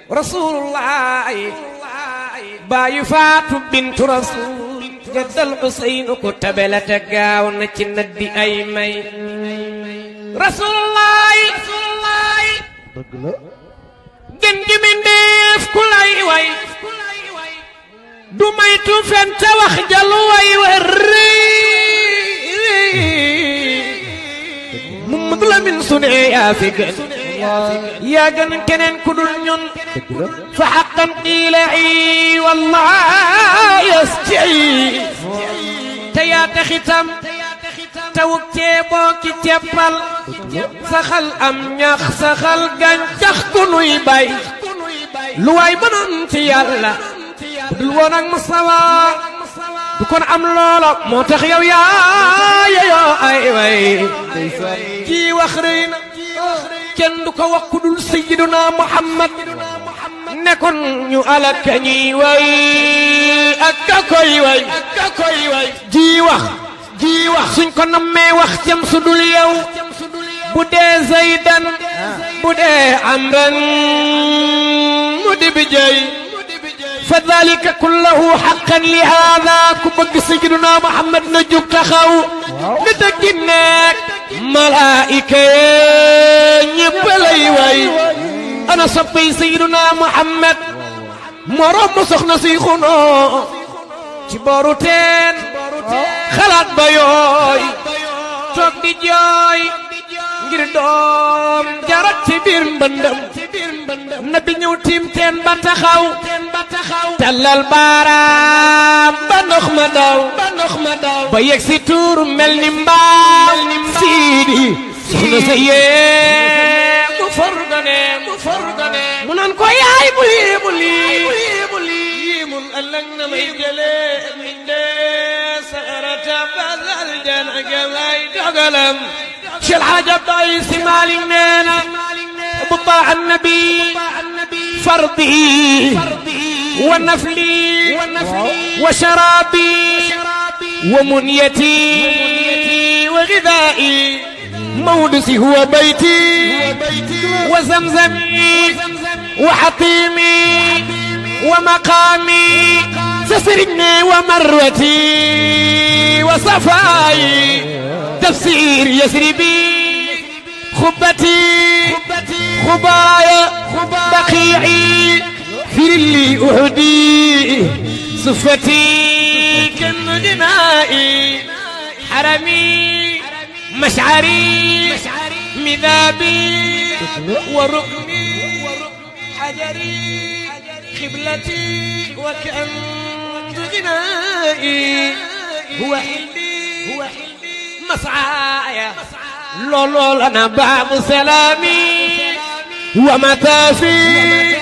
rasulullah baayu faatu bintu rasul jaddal Useynu ko tabelata gaaw na ci naddi ay may rasulullah gën gi mindeef ku lay way du maytu fen te wax jalu way war Muhammadu Lamin sune yaa fi gën yaa gën keneen ku dul ñun fa haqqan qiila wallahi yastii te yaa taxitam tawuk ceeboo ki ceppal saxal am ñax saxal gàncax ku nuy bay lu waay mënoon ci yàlla bu dul woon ak Mustafa du kon am loola moo tax yow yaa yoo ay way ji wax rëy na kenn du ko wax ku dul sayyiduna Muhammad nekkoon ñu alaka ñuy way ak ka koy way ji wax suñ ko nammee wax jëm su dul yow bu dee Zaydan bu dee Amran mu di bi jay fa dhalika kullahu haqqan li hada ku bëgg sayyiduna Muhammad na jóg taxaw ni dëggi nekk malaayika ñépp lay way ana soppay sayyiduna Muhammad moroom mu soxna suy xunoo ci booru teen xalaat ba yooy toog di jooy ngir doom jarat ci biir mbëndëm nabi ñëw tiim teen ba taxaw tallal baaraam ba ndox ma daw ba yegg si tuuru mel ni mbaam siidi soxna sa yee mu forgane mu naan ko yaay bu lii mun ëllëg na may jëlee min dee sarata basal jana galay dogalam Cheikh Hadj Abdoulaye Sy Malick nee na butaa annabi fardi wa nafli wa sharabi wa munyati wa ghidaa'i mawdusi huwa bayti wa zamzami wa hatimi wa maqami سسرني ومروتي وصفاي تفسير يسربي خبتي خبايا بقيعي في اللي أهدي صفتي كم دمائي حرمي مشعري مذابي وركني حجري قبلتي وكأنت غنائي هو حلمي مسعايا لولو أنا باب سلامي ومتافي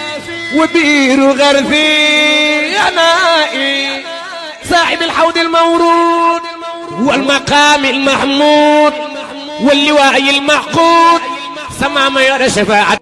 وبير غرفي أنائي صاحب الحوض المورود والمقام المحمود واللواء المعقود سمع ما يرى شفاعة